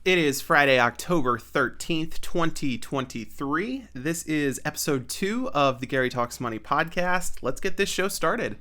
It is Friday, October 13th, 2023. This is episode 2 of the Gary Talks Money podcast. Let's get this show started.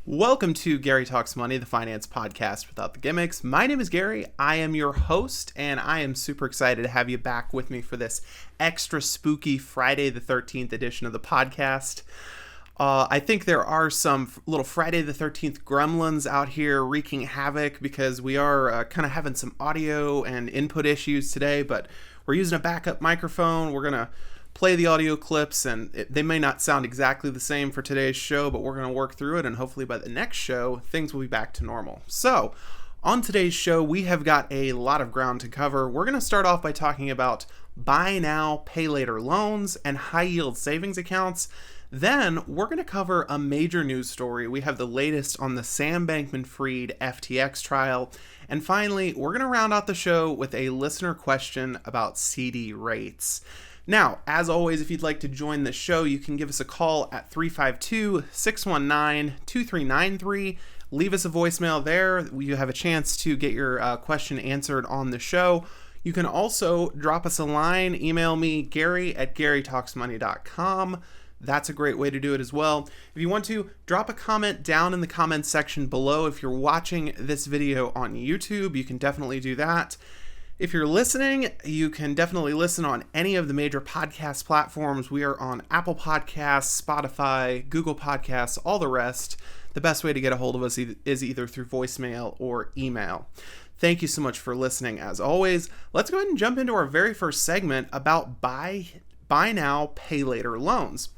Welcome to Gary Talks Money, the finance podcast without the gimmicks. My name is Gary. I am your host, and I am super excited to have you back with me for this extra spooky Friday the 13th edition of the podcast. I think there are some little Friday the 13th gremlins out here wreaking havoc because we are kind of having some audio and input issues today, but we're using a backup microphone. We're going to play the audio clips, and they may not sound exactly the same for today's show, but we're going to work through it, and hopefully by the next show, things will be back to normal. So, on today's show, we have got a lot of ground to cover. We're going to start off by talking about buy now, pay later loans and high yield savings accounts. Then, we're going to cover a major news story. We have the latest on the Sam Bankman-Fried FTX trial. And finally, we're going to round out the show with a listener question about CD rates. Now, as always, if you'd like to join the show, you can give us a call at 352-619-2393. Leave us a voicemail there. You have a chance to get your question answered on the show. You can also drop us a line. Email me, gary@garytalksmoney.com. That's a great way to do it as well. If you want to, drop a comment down in the comments section below. If you're watching this video on YouTube, you can definitely do that. If you're listening, you can definitely listen on any of the major podcast platforms. We are on Apple Podcasts, Spotify, Google Podcasts, all the rest. The best way to get a hold of us is either through voicemail or email. Thank you so much for listening. As always, let's go ahead and jump into our very first segment about buy now, pay later loans.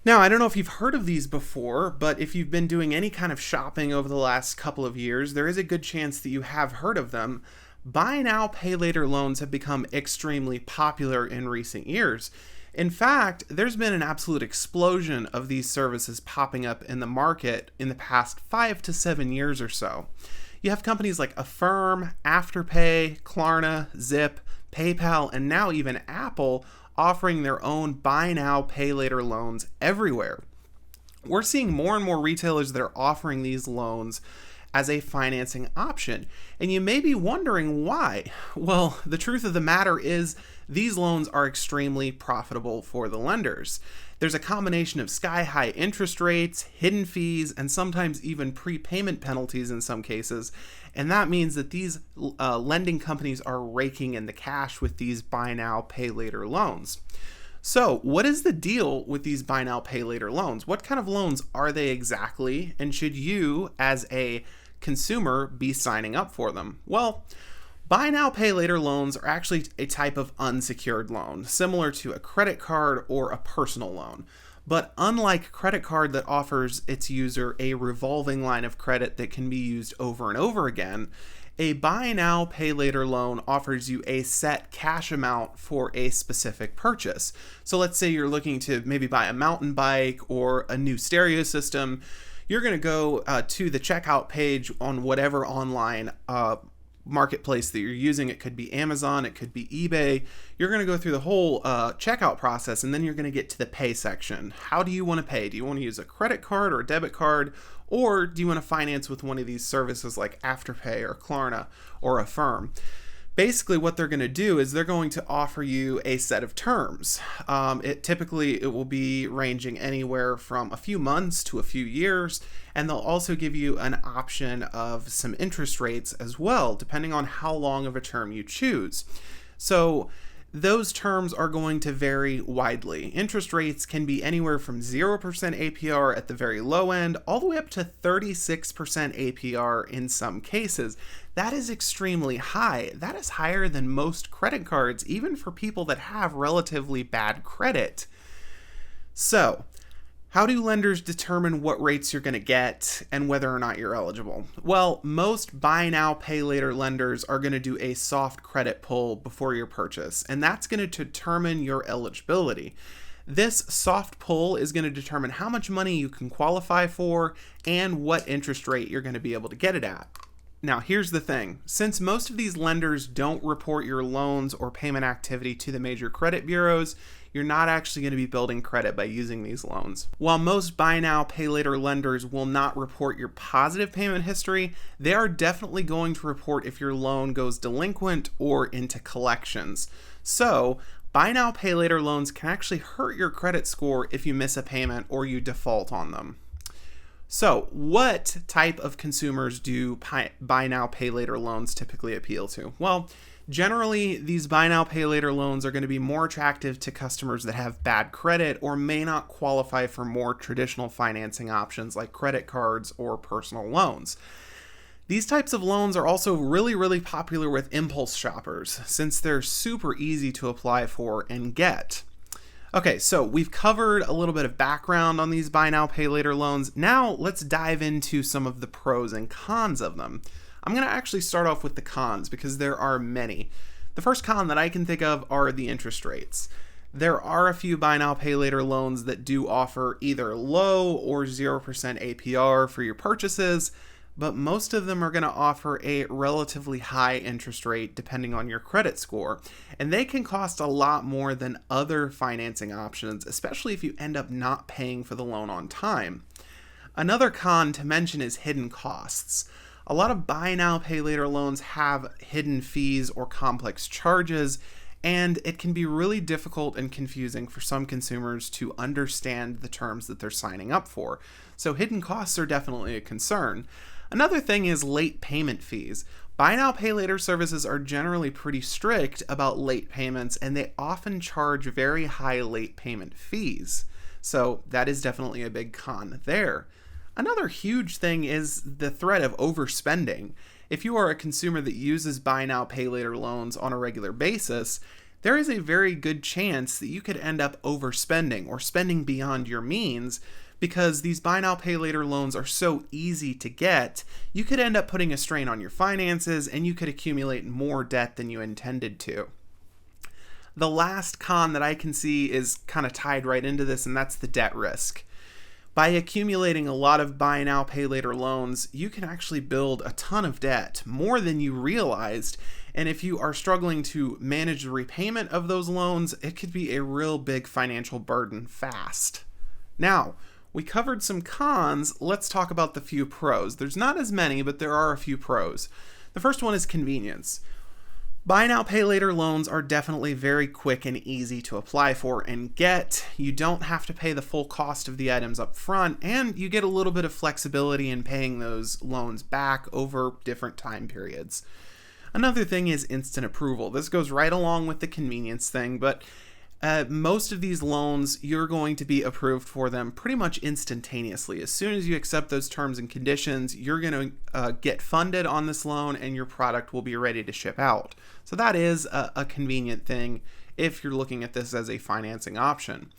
Now, I don't know if you've heard of these before, but if you've been doing any kind of shopping over the last couple of years, there is a good chance that you have heard of them. Buy now, pay later loans have become extremely popular in recent years. In fact, there's been an absolute explosion of these services popping up in the market in the past 5 to 7 years or so. You have companies like Affirm, Afterpay, Klarna, Zip, PayPal, and now even Apple offering their own buy now, pay later loans everywhere. We're seeing more and more retailers that are offering these loans as a financing option. And you may be wondering why. Well, the truth of the matter is these loans are extremely profitable for the lenders. There's a combination of sky-high interest rates, hidden fees, and sometimes even prepayment penalties in some cases. And that means that these lending companies are raking in the cash with these buy now, pay later loans. So, what is the deal with these buy now, pay later loans? What kind of loans are they exactly? And should you, as a consumer, be signing up for them? Well, buy now, pay later loans are actually a type of unsecured loan, similar to a credit card or a personal loan. But unlike credit card that offers its user a revolving line of credit that can be used over and over again, a buy now, pay later loan offers you a set cash amount for a specific purchase. So let's say you're looking to maybe buy a mountain bike or a new stereo system. You're going to go to the checkout page on whatever online marketplace that you're using. It could be Amazon, it could be eBay. You're going to go through the whole checkout process, and then you're going to get to the pay section. How do you want to pay? Do you want to use a credit card or a debit card? Or do you want to finance with one of these services like Afterpay or Klarna or Affirm? Basically, what they're going to do is they're going to offer you a set of terms. It will be ranging anywhere from a few months to a few years, and they'll also give you an option of some interest rates as well, depending on how long of a term you choose. So those terms are going to vary widely. Interest rates can be anywhere from 0% APR at the very low end, all the way up to 36% APR in some cases. That is extremely high. That is higher than most credit cards, even for people that have relatively bad credit. So, how do lenders determine what rates you're going to get and whether or not you're eligible? Well, most buy now, pay later lenders are going to do a soft credit pull before your purchase, and that's going to determine your eligibility. This soft pull is going to determine how much money you can qualify for and what interest rate you're going to be able to get it at. Now, here's the thing. Since most of these lenders don't report your loans or payment activity to the major credit bureaus, you're not actually going to be building credit by using these loans. While most buy now, pay later lenders will not report your positive payment history, they are definitely going to report if your loan goes delinquent or into collections. So, buy now, pay later loans can actually hurt your credit score if you miss a payment or you default on them. So, what type of consumers do buy now, pay later loans typically appeal to? Well, generally, these buy now, pay later loans are going to be more attractive to customers that have bad credit or may not qualify for more traditional financing options like credit cards or personal loans. These types of loans are also really popular with impulse shoppers since they're super easy to apply for and get. Okay, so we've covered a little bit of background on these buy now, pay later loans. Now let's dive into some of the pros and cons of them. I'm going to actually start off with the cons because there are many. The first con that I can think of are the interest rates. There are a few buy now, pay later loans that do offer either low or 0% APR for your purchases, but most of them are going to offer a relatively high interest rate depending on your credit score, and they can cost a lot more than other financing options, especially if you end up not paying for the loan on time. Another con to mention is hidden costs. A lot of buy now, pay later loans have hidden fees or complex charges, and it can be really difficult and confusing for some consumers to understand the terms that they're signing up for. So hidden costs are definitely a concern. Another thing is late payment fees. Buy now, pay later services are generally pretty strict about late payments, and they often charge very high late payment fees. So that is definitely a big con there. Another huge thing is the threat of overspending. If you are a consumer that uses buy now, pay later loans on a regular basis, there is a very good chance that you could end up overspending or spending beyond your means. Because these buy now, pay later loans are so easy to get, you could end up putting a strain on your finances and you could accumulate more debt than you intended to. The last con that I can see is kind of tied right into this, and that's the debt risk. By accumulating a lot of buy now, pay later loans, you can actually build a ton of debt, more than you realized. And if you are struggling to manage the repayment of those loans, it could be a real big financial burden fast. Now, we covered some cons. Let's talk about the few pros. There's not as many, but there are a few pros. The first one is convenience. Buy now, pay later loans are definitely very quick and easy to apply for and get. You don't have to pay the full cost of the items up front, and you get a little bit of flexibility in paying those loans back over different time periods. Another thing is instant approval. This goes right along with the convenience thing, but most of these loans, you're going to be approved for them pretty much instantaneously. As soon as you accept those terms and conditions, you're going to get funded on this loan and your product will be ready to ship out. So that is a convenient thing if you're looking at this as a financing option.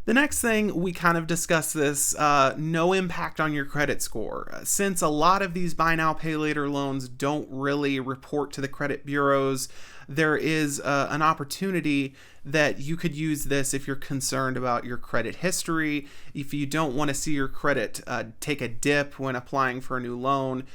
The next thing, we kind of discussed this, no impact on your credit score. Since a lot of these buy now, pay later loans don't really report to the credit bureaus, there is an opportunity that you could use this if you're concerned about your credit history. If you don't want to see your credit take a dip when applying for a new loan,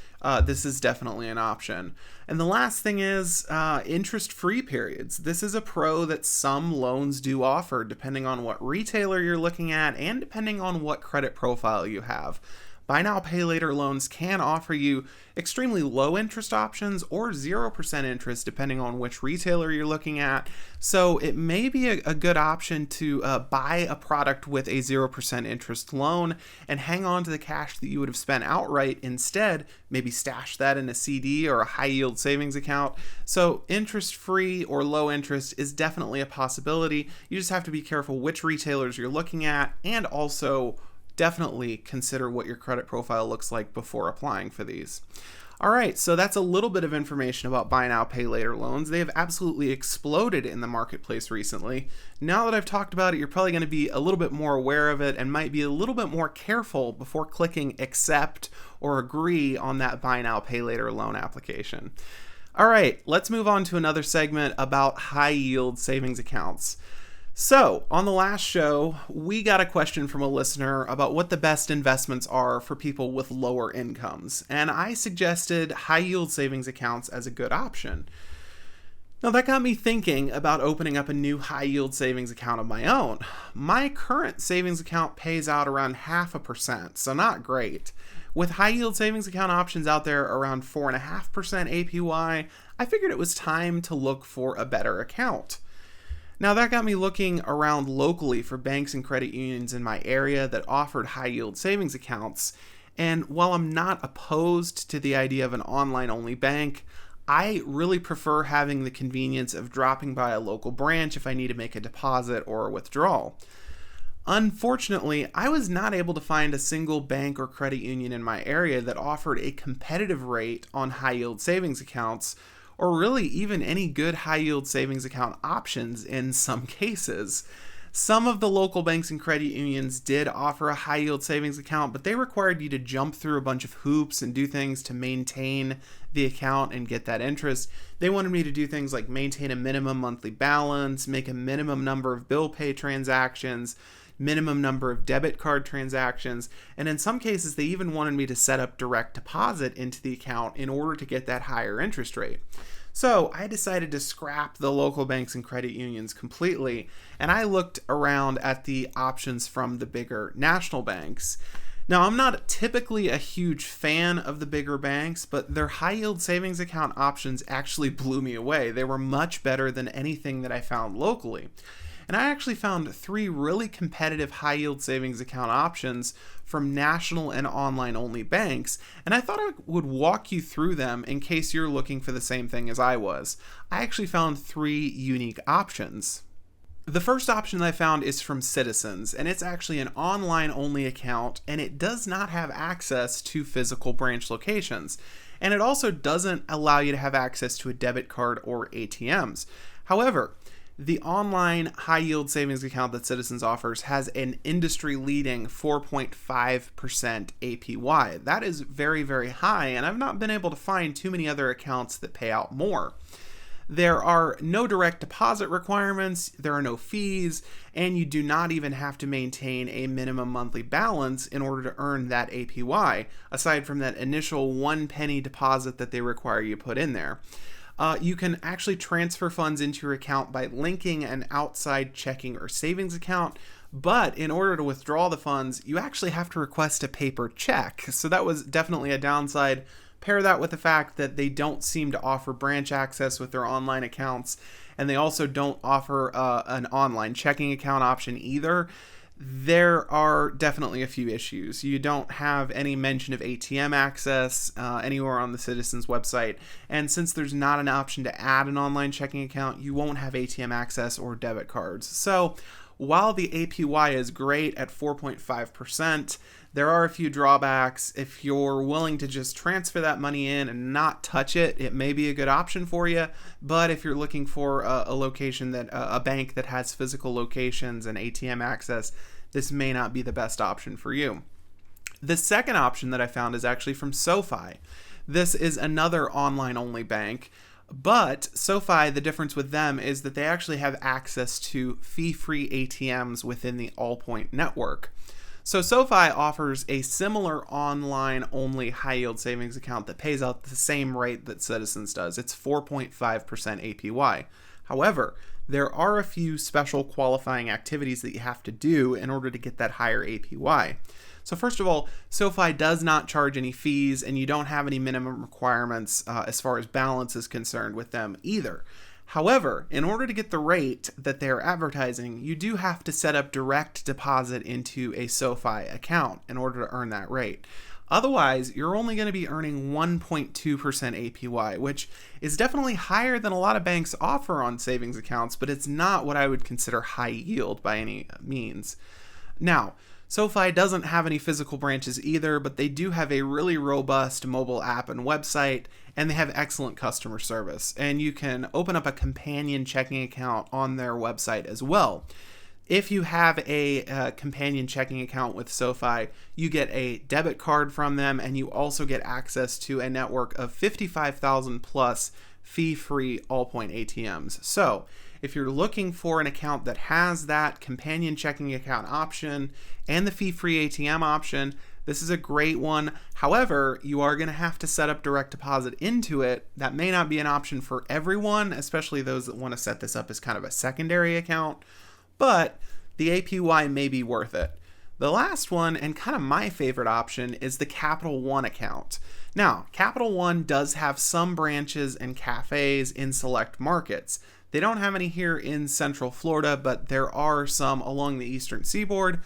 this is definitely an option. And the last thing is interest-free periods. This is a pro that some loans do offer depending on what retailer you're looking at and depending on what credit profile you have. Buy now, pay later loans can offer you extremely low interest options or 0% interest depending on which retailer you're looking at. So it may be a good option to buy a product with a 0% interest loan and hang on to the cash that you would have spent outright instead, maybe stash that in a CD or a high yield savings account. So interest-free or low interest is definitely a possibility. You just have to be careful which retailers you're looking at, and also definitely consider what your credit profile looks like before applying for these. All right, so that's a little bit of information about buy now, pay later loans. They have absolutely exploded in the marketplace recently. Now that I've talked about it, you're probably going to be a little bit more aware of it and might be a little bit more careful before clicking accept or agree on that buy now, pay later loan application. All right, let's move on to another segment about high yield savings accounts. So, on the last show, we got a question from a listener about what the best investments are for people with lower incomes, and I suggested high yield savings accounts as a good option. Now, that got me thinking about opening up a new high yield savings account of my own. My current savings account pays out around 0.5%, so not great. With high yield savings account options out there around 4.5% APY, I figured it was time to look for a better account. Now, that got me looking around locally for banks and credit unions in my area that offered high yield savings accounts. And while I'm not opposed to the idea of an online only bank, I really prefer having the convenience of dropping by a local branch if I need to make a deposit or a withdrawal. Unfortunately, I was not able to find a single bank or credit union in my area that offered a competitive rate on high yield savings accounts, or really even any good high yield savings account options in some cases. Some of the local banks and credit unions did offer a high yield savings account, but they required you to jump through a bunch of hoops and do things to maintain the account and get that interest. They wanted me to do things like maintain a minimum monthly balance, make a minimum number of bill pay transactions, minimum number of debit card transactions, and in some cases they even wanted me to set up direct deposit into the account in order to get that higher interest rate. So I decided to scrap the local banks and credit unions completely, and I looked around at the options from the bigger national banks. Now, I'm not typically a huge fan of the bigger banks, but their high yield savings account options actually blew me away. They were much better than anything that I found locally. And I actually found 3 really competitive high yield savings account options from national and online only banks, and I thought I would walk you through them in case you're looking for the same thing as I was. I actually found 3 unique options. The first option that I found is from Citizens, and it's actually an online only account, and it does not have access to physical branch locations. And it also doesn't allow you to have access to a debit card or ATMs. However, the online high yield savings account that Citizens offers has an industry-leading 4.5% APY. That is very, very high, and I've not been able to find too many other accounts that pay out more. There are no direct deposit requirements, there are no fees, and you do not even have to maintain a minimum monthly balance in order to earn that APY, aside from that initial 1 penny deposit that they require you put in there. You can actually transfer funds into your account by linking an outside checking or savings account, but in order to withdraw the funds, you actually have to request a paper check. So that was definitely a downside. Pair that with the fact that they don't seem to offer branch access with their online accounts, and they also don't offer an online checking account option either. There are definitely a few issues. You don't have any mention of ATM access anywhere on the Citizens website, and since there's not an option to add an online checking account, you won't have ATM access or debit cards. So while the APY is great at 4.5%, there are a few drawbacks. If you're willing to just transfer that money in and not touch it, it may be a good option for you. But if you're looking for a location that a bank that has physical locations and ATM access, this may not be the best option for you. The second option that I found is actually from SoFi. This is another online only bank. But SoFi, the difference with them is that they actually have access to fee-free ATMs within the Allpoint network. So SoFi offers a similar online-only high-yield savings account that pays out the same rate that Citizens does. It's 4.5% APY. However, there are a few special qualifying activities that you have to do in order to get that higher APY. So first of all, SoFi does not charge any fees, and you don't have any minimum requirements as far as balance is concerned with them either. However, in order to get the rate that they're advertising, you do have to set up direct deposit into a SoFi account in order to earn that rate. Otherwise, you're only going to be earning 1.2% APY, which is definitely higher than a lot of banks offer on savings accounts, but it's not what I would consider high yield by any means. Now, SoFi doesn't have any physical branches either, but they do have a really robust mobile app and website, and they have excellent customer service. And you can open up a companion checking account on their website as well. If you have a companion checking account with SoFi, you get a debit card from them, and you also get access to a network of 55,000 plus fee-free all-point ATMs. So if you're looking for an account that has that companion checking account option and the fee-free ATM option, this is a great one. However, you are going to have to set up direct deposit into it. That may not be an option for everyone, especially those that want to set this up as kind of a secondary account, but the APY may be worth it. The last one, and kind of my favorite option, is the Capital One account. Now, Capital One does have some branches and cafes in select markets. They don't have any here in Central Florida, but there are some along the Eastern Seaboard,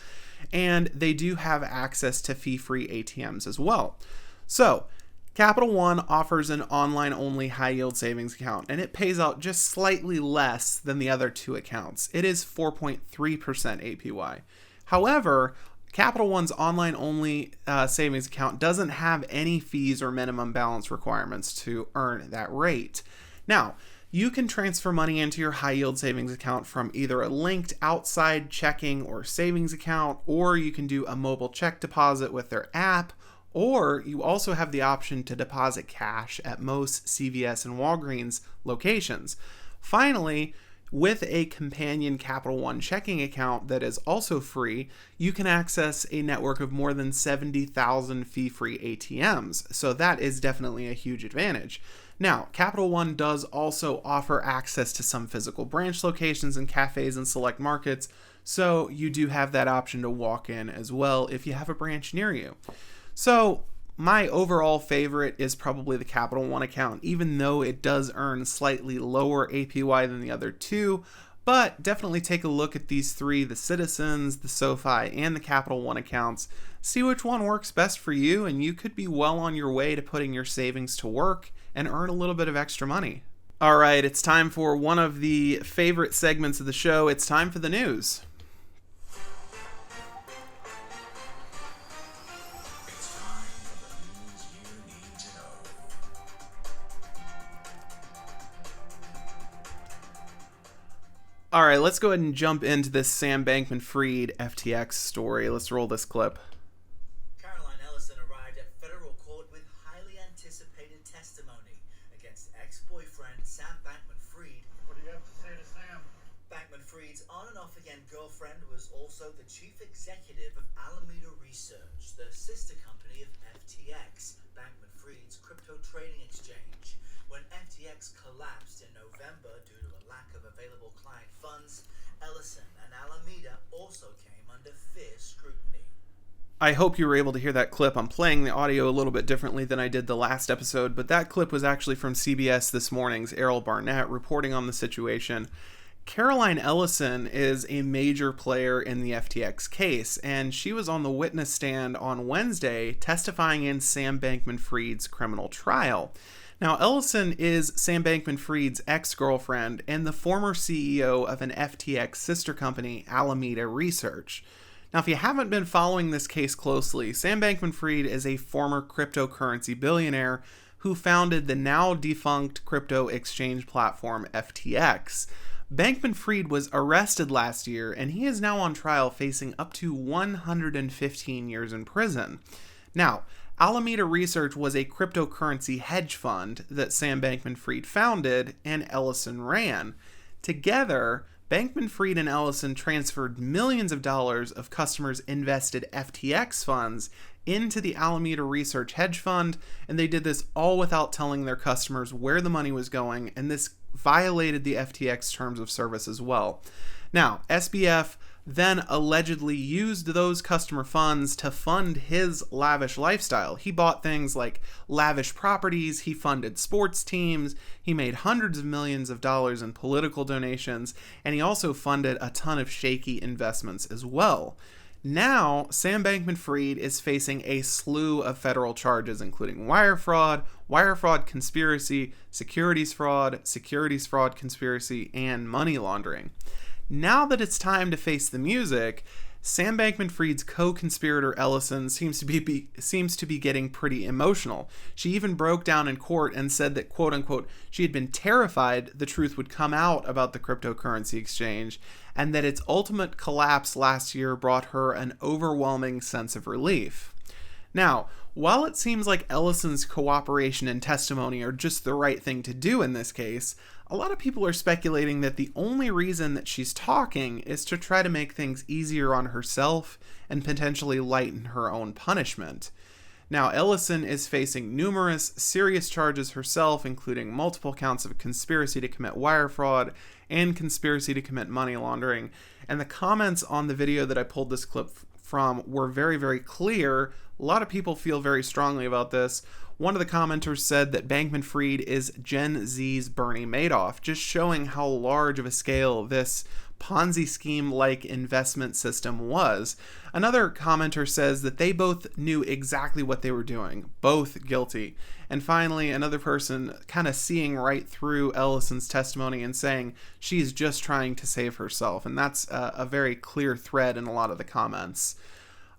and they do have access to fee-free ATMs as well. So, Capital One offers an online-only high-yield savings account, and it pays out just slightly less than the other two accounts. It is 4.3% APY. However, Capital One's online-only savings account doesn't have any fees or minimum balance requirements to earn that rate. Now, you can transfer money into your high-yield savings account from either a linked outside checking or savings account, or you can do a mobile check deposit with their app, or you also have the option to deposit cash at most CVS and Walgreens locations. Finally, with a companion Capital One checking account that is also free, you can access a network of more than 70,000 fee-free ATMs, so that is definitely a huge advantage. Now, Capital One does also offer access to some physical branch locations and cafes in select markets, so you do have that option to walk in as well if you have a branch near you. So, my overall favorite is probably the Capital One account, even though it does earn slightly lower APY than the other two, but definitely take a look at these three, the Citizens, the SoFi, and the Capital One accounts. See which one works best for you, and you could be well on your way to putting your savings to work and earn a little bit of extra money. All right, it's time for one of the favorite segments of the show. It's time for the news. All right, let's go ahead and jump into this Sam Bankman-Fried FTX story. Let's roll this clip. Caroline Ellison arrived at federal court with highly anticipated testimony against ex-boyfriend Sam Bankman-Fried. What do you have to say to Sam? Bankman-Fried's on-and-off-again girlfriend was also the chief executive of Alameda Research, the sister company of FTX, Bankman-Fried's crypto trading exchange. When FTX collapsed in November due to a lack of available client funds, Ellison and Alameda also came under fierce scrutiny. I hope you were able to hear that clip. I'm playing the audio a little bit differently than I did the last episode, but that clip was actually from CBS This Morning's Errol Barnett reporting on the situation. Caroline Ellison is a major player in the FTX case, and she was on the witness stand on Wednesday testifying in Sam Bankman-Fried's criminal trial. Now, Ellison is Sam Bankman-Fried's ex-girlfriend and the former CEO of an FTX sister company, Alameda Research. Now, if you haven't been following this case closely, Sam Bankman-Fried is a former cryptocurrency billionaire who founded the now defunct crypto exchange platform FTX. Bankman-Fried was arrested last year, and he is now on trial facing up to 115 years in prison. Now, Alameda Research was a cryptocurrency hedge fund that Sam Bankman-Fried founded and Ellison ran. Together, Bankman-Fried and Ellison transferred millions of dollars of customers' invested FTX funds into the Alameda Research hedge fund, and they did this all without telling their customers where the money was going, and this violated the FTX terms of service as well. Now, SBF then allegedly used those customer funds to fund his lavish lifestyle. He bought things like lavish properties, he funded sports teams, he made hundreds of millions of dollars in political donations, and he also funded a ton of shaky investments as well. Now, Sam Bankman-Fried is facing a slew of federal charges, including wire fraud conspiracy, securities fraud conspiracy, and money laundering. Now that it's time to face the music, Sam Bankman-Fried's co-conspirator Ellison seems to be getting pretty emotional. She even broke down in court and said that, quote unquote, she had been terrified the truth would come out about the cryptocurrency exchange, and that its ultimate collapse last year brought her an overwhelming sense of relief. Now, While it seems like Ellison's cooperation and testimony are just the right thing to do in this case, a lot of people are speculating that the only reason that she's talking is to try to make things easier on herself and potentially lighten her own punishment. Now, Ellison is facing numerous serious charges herself, including multiple counts of conspiracy to commit wire fraud and conspiracy to commit money laundering. And the comments on the video that I pulled this clip from were very, very clear. A lot of people feel very strongly about this. One of the commenters said that Bankman-Fried is Gen Z's Bernie Madoff, just showing how large of a scale this Ponzi scheme-like investment system was. Another commenter says that they both knew exactly what they were doing, both guilty. And finally, another person kind of seeing right through Ellison's testimony and saying she's just trying to save herself. And that's a very clear thread in a lot of the comments.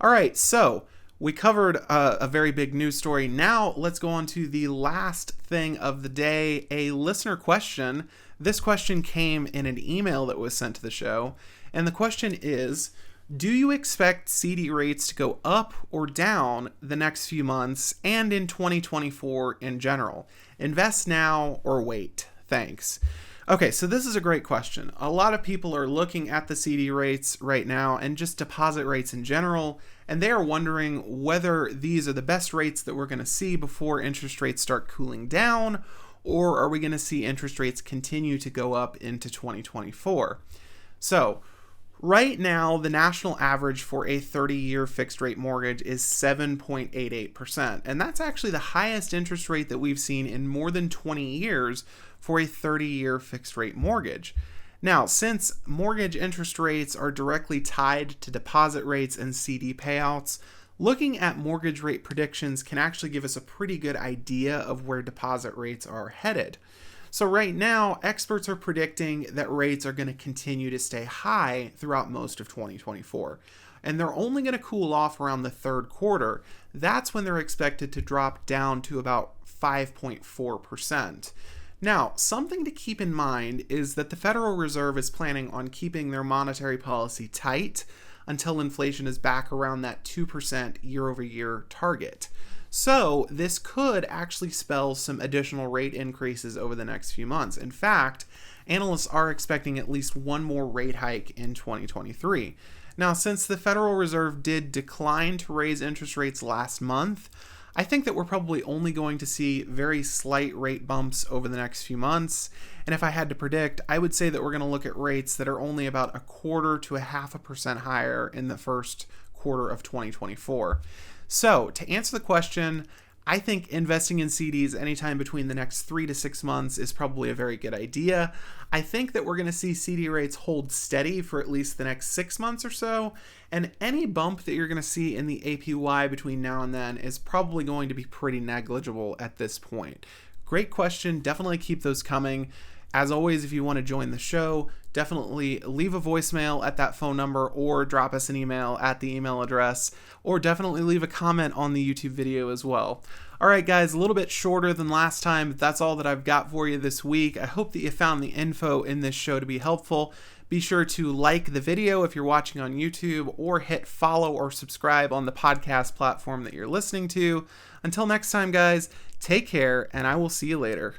All right, so we covered a very big news story. Now let's go on to the last thing of the day, a listener question. This question came in an email that was sent to the show, and the question is, do you expect CD rates to go up or down the next few months and in 2024 in general? Invest now or wait? Thanks. Okay, so this is a great question. A lot of people are looking at the CD rates right now and just deposit rates in general, and they are wondering whether these are the best rates that we're going to see before interest rates start cooling down, or are we going to see interest rates continue to go up into 2024? So, right now, the national average for a 30-year fixed-rate mortgage is 7.88%, and that's actually the highest interest rate that we've seen in more than 20 years for a 30-year fixed-rate mortgage. Now, since mortgage interest rates are directly tied to deposit rates and CD payouts, looking at mortgage rate predictions can actually give us a pretty good idea of where deposit rates are headed. So right now, experts are predicting that rates are going to continue to stay high throughout most of 2024. And they're only going to cool off around the third quarter. That's when they're expected to drop down to about 5.4%. Now, something to keep in mind is that the Federal Reserve is planning on keeping their monetary policy tight until inflation is back around that 2% year-over-year target. So this could actually spell some additional rate increases over the next few months. In fact, analysts are expecting at least one more rate hike in 2023. Now, since the Federal Reserve did decline to raise interest rates last month, I think that we're probably only going to see very slight rate bumps over the next few months. And if I had to predict, I would say that we're going to look at rates that are only about 1/4 to 0.5% higher in the first quarter of 2024. So, to answer the question, I think investing in CDs anytime between the next 3 to 6 months is probably a very good idea. I think that we're going to see CD rates hold steady for at least the next 6 months or so, and any bump that you're going to see in the APY between now and then is probably going to be pretty negligible at this point. Great question. Definitely keep those coming. As always, if you want to join the show, definitely leave a voicemail at that phone number or drop us an email at the email address, or definitely leave a comment on the YouTube video as well. All right, guys, a little bit shorter than last time, but that's all that I've got for you this week. I hope that you found the info in this show to be helpful. Be sure to like the video if you're watching on YouTube, or hit follow or subscribe on the podcast platform that you're listening to. Until next time, guys, take care, and I will see you later.